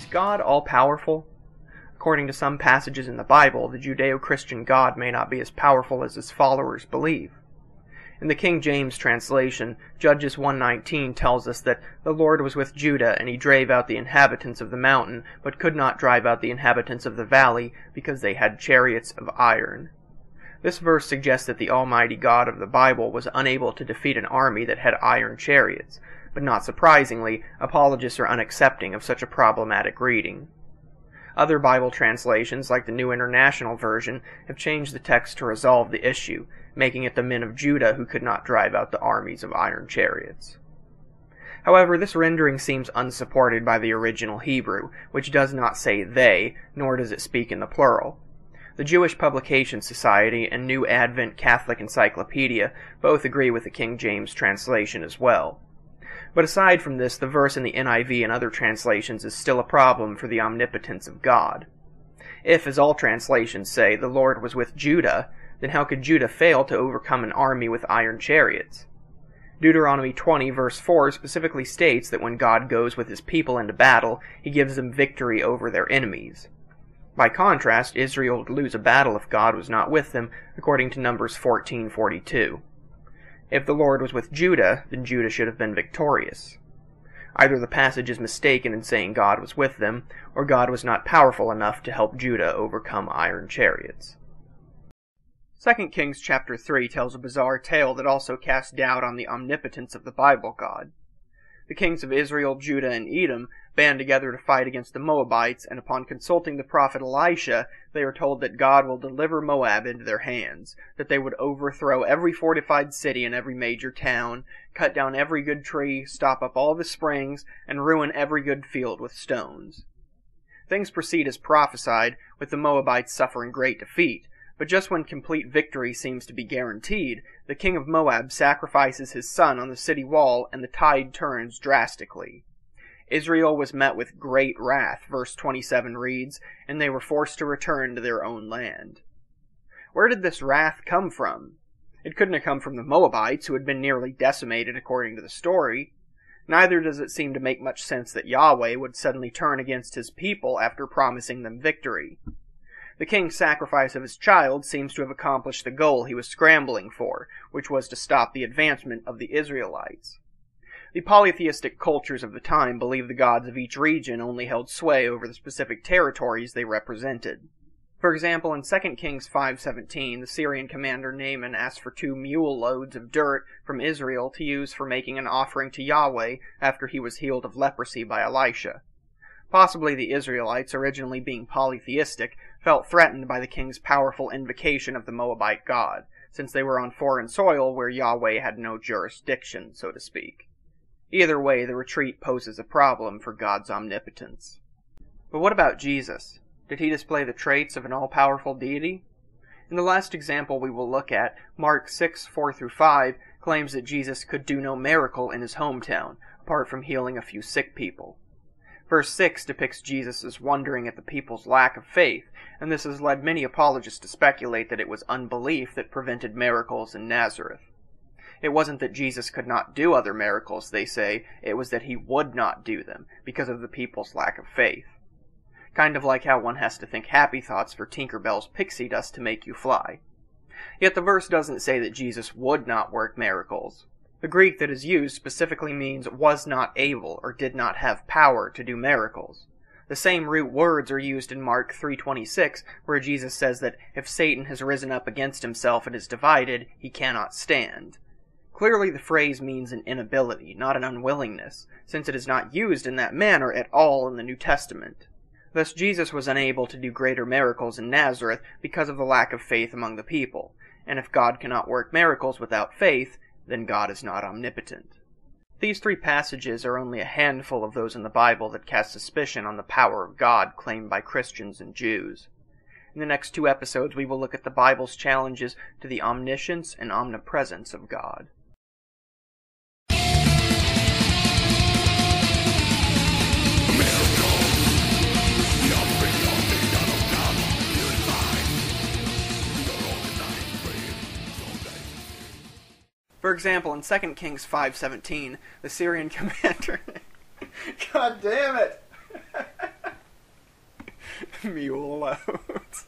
God all-powerful? According to some passages in the Bible, the Judeo-Christian God may not be as powerful as his followers believe. In the King James translation, Judges 1:19 tells us that the Lord was with Judah, and he drave out the inhabitants of the mountain, but could not drive out the inhabitants of the valley, because they had chariots of iron. This verse suggests that the Almighty God of the Bible was unable to defeat an army that had iron chariots, but not surprisingly, apologists are unaccepting of such a problematic reading. Other Bible translations, like the New International Version, have changed the text to resolve the issue, making it the men of Judah who could not drive out the armies of iron chariots. However, this rendering seems unsupported by the original Hebrew, which does not say they, nor does it speak in the plural. The Jewish Publication Society and New Advent Catholic Encyclopedia both agree with the King James translation as well. But aside from this, the verse in the NIV and other translations is still a problem for the omnipotence of God. If, as all translations say, the Lord was with Judah, then how could Judah fail to overcome an army with iron chariots? Deuteronomy 20 verse 4 specifically states that when God goes with his people into battle, he gives them victory over their enemies. By contrast, Israel would lose a battle if God was not with them, according to Numbers 14:42. If the Lord was with Judah, then Judah should have been victorious. Either the passage is mistaken in saying God was with them, or God was not powerful enough to help Judah overcome iron chariots. 2 Kings chapter 3 tells a bizarre tale that also casts doubt on the omnipotence of the Bible God. The kings of Israel, Judah, and Edom band together to fight against the Moabites, and upon consulting the prophet Elisha, they are told that God will deliver Moab into their hands, that they would overthrow every fortified city and every major town, cut down every good tree, stop up all the springs, and ruin every good field with stones. Things proceed as prophesied, with the Moabites suffering great defeat, but just when complete victory seems to be guaranteed, the king of Moab sacrifices his son on the city wall, and the tide turns drastically. Israel was met with great wrath, verse 27 reads, and they were forced to return to their own land. Where did this wrath come from? It couldn't have come from the Moabites, who had been nearly decimated according to the story. Neither does it seem to make much sense that Yahweh would suddenly turn against his people after promising them victory. The king's sacrifice of his child seems to have accomplished the goal he was scrambling for, which was to stop the advancement of the Israelites. The polytheistic cultures of the time believed the gods of each region only held sway over the specific territories they represented. For example, in 2 Kings 5:17, the Syrian commander Naaman asked for 2 mule loads of dirt from Israel to use for making an offering to Yahweh after he was healed of leprosy by Elisha. Possibly the Israelites, originally being polytheistic, felt threatened by the king's powerful invocation of the Moabite god, since they were on foreign soil where Yahweh had no jurisdiction, so to speak. Either way, the retreat poses a problem for God's omnipotence. But what about Jesus? Did he display the traits of an all-powerful deity? In the last example we will look at, Mark 6:4-5 claims that Jesus could do no miracle in his hometown, apart from healing a few sick people. Verse 6 depicts Jesus as wondering at the people's lack of faith, and this has led many apologists to speculate that it was unbelief that prevented miracles in Nazareth. It wasn't that Jesus could not do other miracles, they say, it was that he would not do them, because of the people's lack of faith. Kind of like how one has to think happy thoughts for Tinkerbell's pixie dust to make you fly. Yet the verse doesn't say that Jesus would not work miracles. The Greek that is used specifically means was not able or did not have power to do miracles. The same root words are used in Mark 3:26, where Jesus says that if Satan has risen up against himself and is divided, he cannot stand. Clearly the phrase means an inability, not an unwillingness, since it is not used in that manner at all in the New Testament. Thus Jesus was unable to do greater miracles in Nazareth because of the lack of faith among the people, and if God cannot work miracles without faith, then God is not omnipotent. These 3 passages are only a handful of those in the Bible that cast suspicion on the power of God claimed by Christians and Jews. In the next 2 episodes we will look at the Bible's challenges to the omniscience and omnipresence of God. For example, in 2 Kings 5:17, the Syrian commander... God damn it! Mule loads.